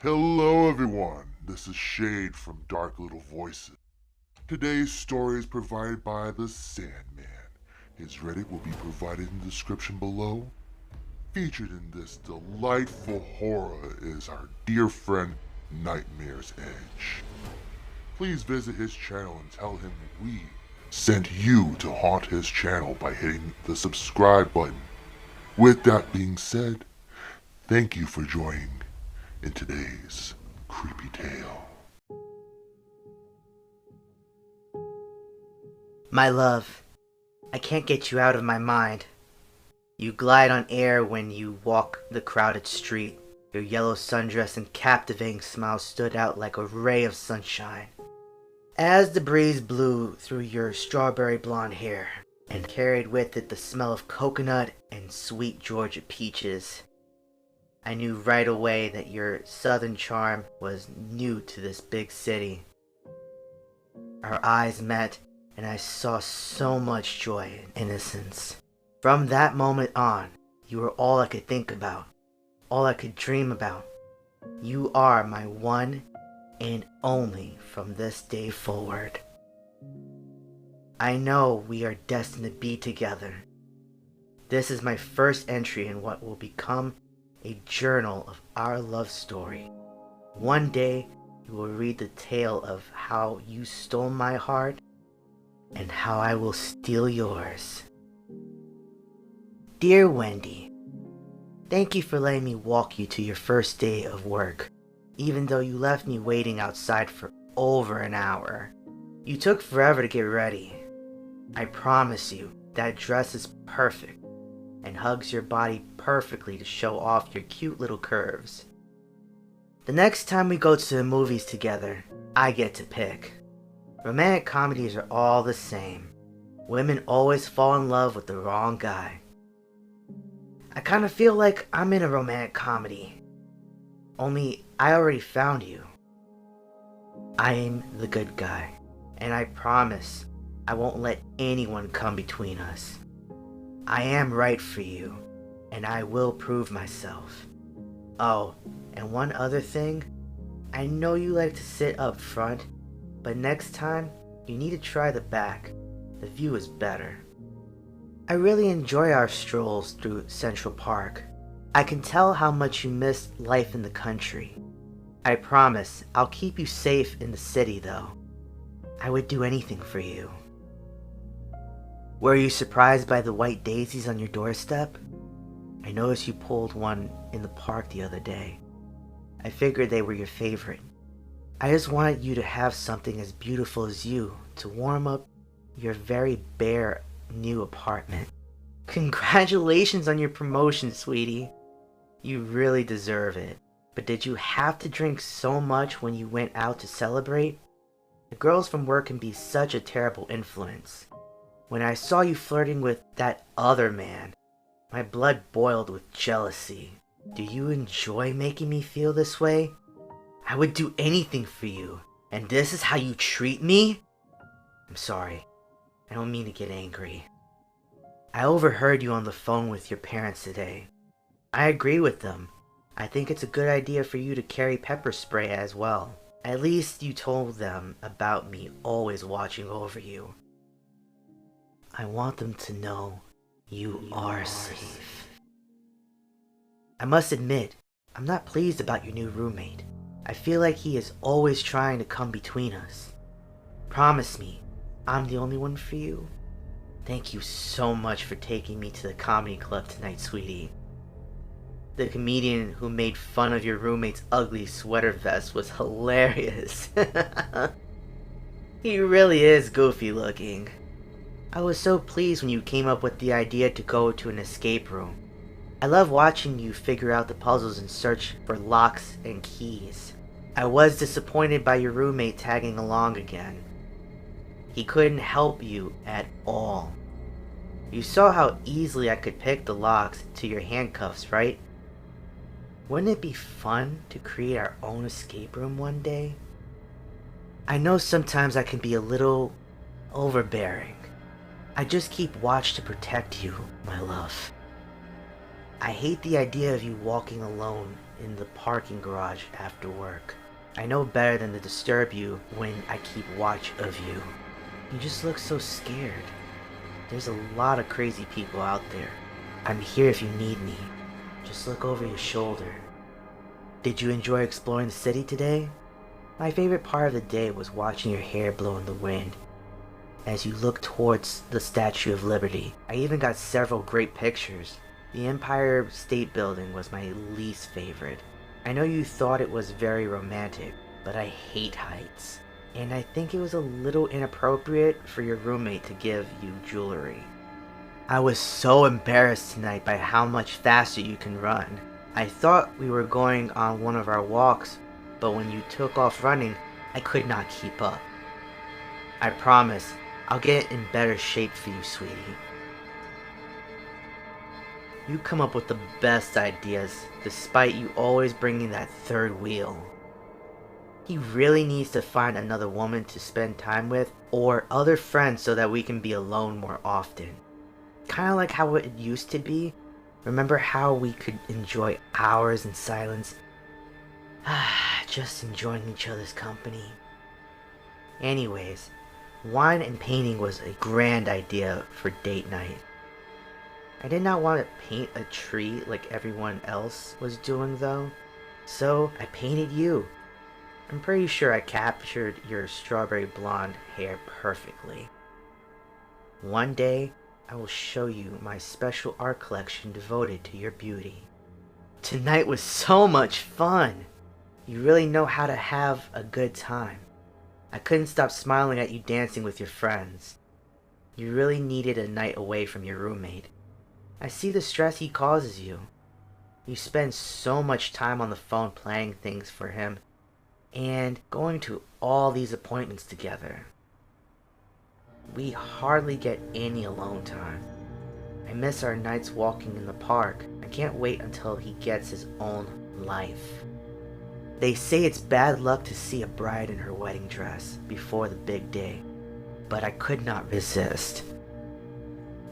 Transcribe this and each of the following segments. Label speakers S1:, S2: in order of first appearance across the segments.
S1: Hello everyone, this is Shade from Dark Little Voices. Today's story is provided by the Sandman. His Reddit will be provided in the description below. Featured in this delightful horror is our dear friend Nightmare's Edge. Please visit his channel and tell him we sent you to haunt his channel by hitting the subscribe button. With that being said, thank you for joining in today's creepy tale.
S2: My love, I can't get you out of my mind. You glide on air when you walk the crowded street. Your yellow sundress and captivating smile stood out like a ray of sunshine. As the breeze blew through your strawberry blonde hair and carried with it the smell of coconut and sweet Georgia peaches, I knew right away that your southern charm was new to this big city. Our eyes met, and I saw so much joy and innocence. From that moment on, you were all I could think about, all I could dream about. You are my one and only from this day forward. I know we are destined to be together. This is my first entry in what will become a journal of our love story. One day, you will read the tale of how you stole my heart and how I will steal yours. Dear Wendy, thank you for letting me walk you to your first day of work, even though you left me waiting outside for over an hour. You took forever to get ready. I promise you, that dress is perfect and hugs your body perfectly to show off your cute little curves. The next time we go to the movies together, I get to pick. Romantic comedies are all the same. Women always fall in love with the wrong guy. I kind of feel like I'm in a romantic comedy. Only I already found you. I am the good guy, and I promise I won't let anyone come between us. I am right for you, and I will prove myself. Oh, and one other thing. I know you like to sit up front, but next time, you need to try the back. The view is better. I really enjoy our strolls through Central Park. I can tell how much you miss life in the country. I promise I'll keep you safe in the city though. I would do anything for you. Were you surprised by the white daisies on your doorstep? I noticed you pulled one in the park the other day. I figured they were your favorite. I just wanted you to have something as beautiful as you to warm up your very bare new apartment. Congratulations on your promotion, sweetie. You really deserve it. But did you have to drink so much when you went out to celebrate? The girls from work can be such a terrible influence. When I saw you flirting with that other man, my blood boiled with jealousy. Do you enjoy making me feel this way? I would do anything for you, and this is how you treat me? I'm sorry. I don't mean to get angry. I overheard you on the phone with your parents today. I agree with them. I think it's a good idea for you to carry pepper spray as well. At least you told them about me always watching over you. I want them to know you are safe. I must admit, I'm not pleased about your new roommate. I feel like he is always trying to come between us. Promise me, I'm the only one for you. Thank you so much for taking me to the comedy club tonight, sweetie. The comedian who made fun of your roommate's ugly sweater vest was hilarious. He really is goofy looking. I was so pleased when you came up with the idea to go to an escape room. I love watching you figure out the puzzles and search for locks and keys. I was disappointed by your roommate tagging along again. He couldn't help you at all. You saw how easily I could pick the locks to your handcuffs, right? Wouldn't it be fun to create our own escape room one day? I know sometimes I can be a little overbearing. I just keep watch to protect you, my love. I hate the idea of you walking alone in the parking garage after work. I know better than to disturb you when I keep watch of you. You just look so scared. There's a lot of crazy people out there. I'm here if you need me. Just look over your shoulder. Did you enjoy exploring the city today? My favorite part of the day was watching your hair blow in the wind as you looked towards the Statue of Liberty. I even got several great pictures. The Empire State Building was my least favorite. I know you thought it was very romantic, but I hate heights. And I think it was a little inappropriate for your roommate to give you jewelry. I was so embarrassed tonight by how much faster you can run. I thought we were going on one of our walks, but when you took off running, I could not keep up. I promise, I'll get in better shape for you, sweetie. You come up with the best ideas, despite you always bringing that third wheel. He really needs to find another woman to spend time with, or other friends so that we can be alone more often. Kinda like how it used to be. Remember how we could enjoy hours in silence? Just enjoying each other's company. Anyways, wine and painting was a grand idea for date night. I did not want to paint a tree like everyone else was doing though, so I painted you. I'm pretty sure I captured your strawberry blonde hair perfectly. One day, I will show you my special art collection devoted to your beauty. Tonight was so much fun! You really know how to have a good time. I couldn't stop smiling at you dancing with your friends. You really needed a night away from your roommate. I see the stress he causes you. You spend so much time on the phone planning things for him and going to all these appointments together. We hardly get any alone time. I miss our nights walking in the park. I can't wait until he gets his own life. They say it's bad luck to see a bride in her wedding dress before the big day, but I could not resist.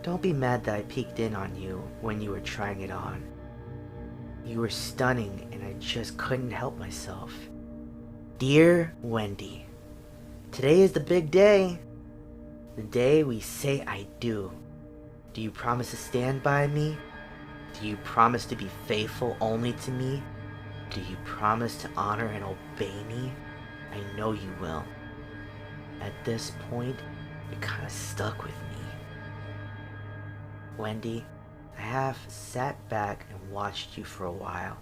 S2: Don't be mad that I peeked in on you when you were trying it on. You were stunning and I just couldn't help myself. Dear Wendy, today is the big day. The day we say I do. Do you promise to stand by me? Do you promise to be faithful only to me? Do you promise to honor and obey me? I know you will. At this point, you're kinda stuck with me. Wendy, I have sat back and watched you for a while.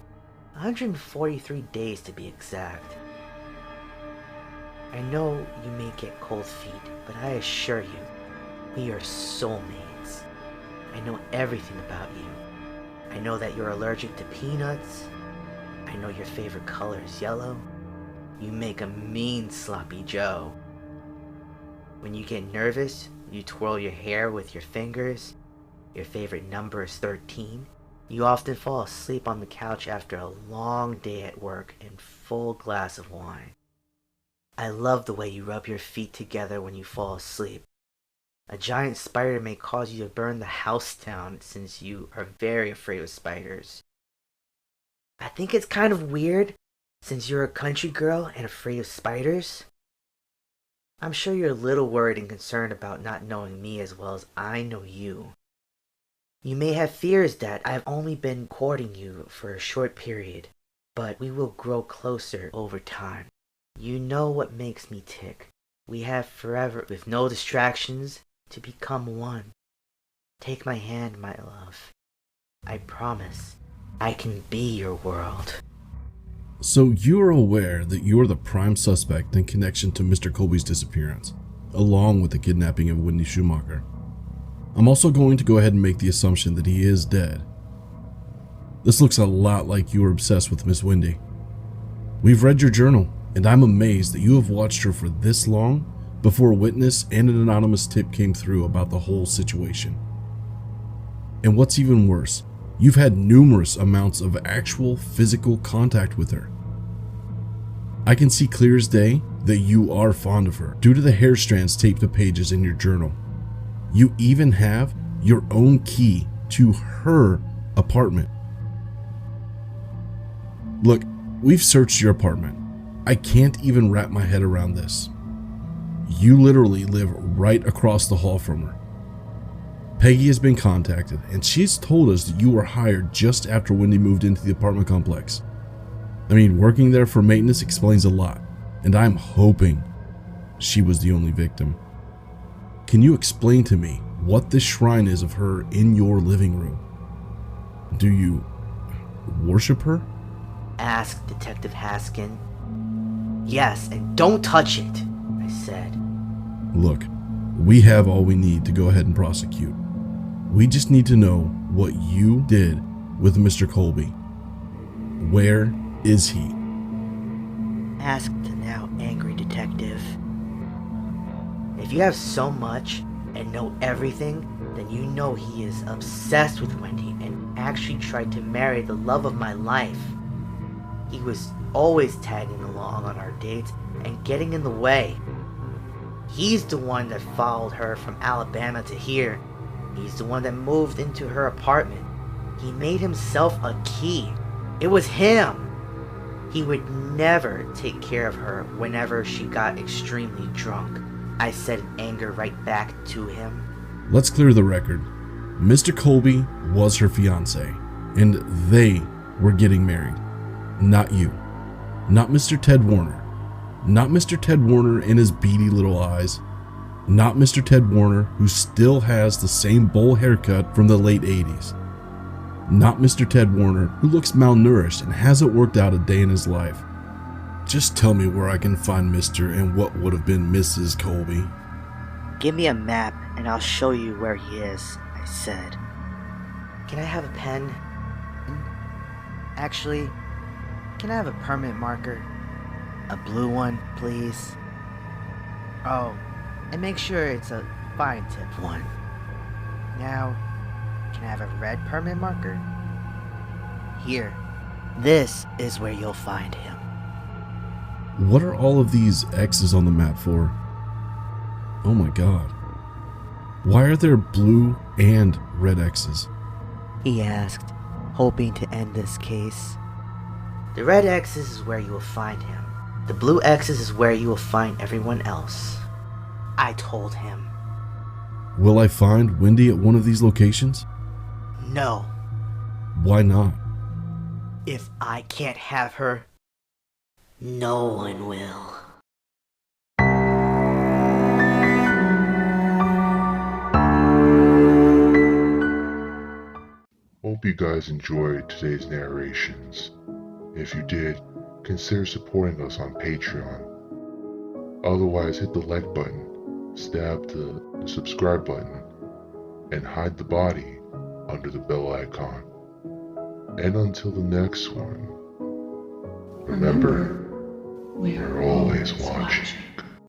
S2: 143 days to be exact. I know you may get cold feet, but I assure you, we are soulmates. I know everything about you. I know that you're allergic to peanuts. I know your favorite color is yellow. You make a mean sloppy Joe. When you get nervous, you twirl your hair with your fingers. Your favorite number is 13. You often fall asleep on the couch after a long day at work and full glass of wine. I love the way you rub your feet together when you fall asleep. A giant spider may cause you to burn the house down since you are very afraid of spiders. I think it's kind of weird since you're a country girl and afraid of spiders. I'm sure you're a little worried and concerned about not knowing me as well as I know you. You may have fears that I've only been courting you for a short period, but we will grow closer over time. You know what makes me tick. We have forever with no distractions to become one. Take my hand, my love. I promise I can be your world.
S3: So you are aware that you are the prime suspect in connection to Mr. Colby's disappearance, along with the kidnapping of Wendy Schumacher. I'm also going to go ahead and make the assumption that he is dead. This looks a lot like you are obsessed with Miss Wendy. We've read your journal, and I'm amazed that you have watched her for this long before a witness and an anonymous tip came through about the whole situation. And what's even worse, you've had numerous amounts of actual physical contact with her. I can see clear as day that you are fond of her due to the hair strands taped to pages in your journal. You even have your own key to her apartment. Look, we've searched your apartment. I can't even wrap my head around this. You literally live right across the hall from her. Peggy has been contacted, and she's told us that you were hired just after Wendy moved into the apartment complex. I mean, working there for maintenance explains a lot, and I'm hoping she was the only victim. Can you explain to me what this shrine is of her in your living room? Do you worship her?
S2: Asked Detective Haskin. Yes, and don't touch it, I said.
S3: Look, we have all we need to go ahead and prosecute. We just need to know what you did with Mr. Colby. Where is he?
S2: Asked the now angry detective. If you have so much and know everything, then you know he is obsessed with Wendy and actually tried to marry the love of my life. He was always tagging along on our dates and getting in the way. He's the one that followed her from Alabama to here. He's the one that moved into her apartment. He made himself a key. It was him. He would never take care of her whenever she got extremely drunk. I said in anger right back to him.
S3: Let's clear the record. Mr. Colby was her fiancé, and they were getting married. Not you. Not Mr. Ted Warner. Not Mr. Ted Warner and his beady little eyes. Not Mr. Ted Warner, who still has the same bowl haircut from the late 80s. Not Mr. Ted Warner, who looks malnourished and hasn't worked out a day in his life. Just tell me where I can find Mr. and what would have been Mrs. Colby.
S2: Give me a map and I'll show you where he is, I said. Can I have a pen? Actually, can I have a permanent marker? A blue one, please. Oh, and make sure it's a fine tip one. Now, can I have a red permanent marker? Here. This is where you'll find him.
S3: What are all of these X's on the map for? Oh my god. Why are there blue and red X's?
S2: He asked, hoping to end this case. The red X's is where you will find him. The blue X's is where you will find everyone else. I told him.
S3: Will I find Wendy at one of these locations?
S2: No.
S3: Why not?
S2: If I can't have her, no one will.
S1: Hope you guys enjoyed today's narrations. If you did, consider supporting us on Patreon. Otherwise, hit the like button, stab the subscribe button, and hide the body under the bell icon. And until the next one, remember, we're always watching.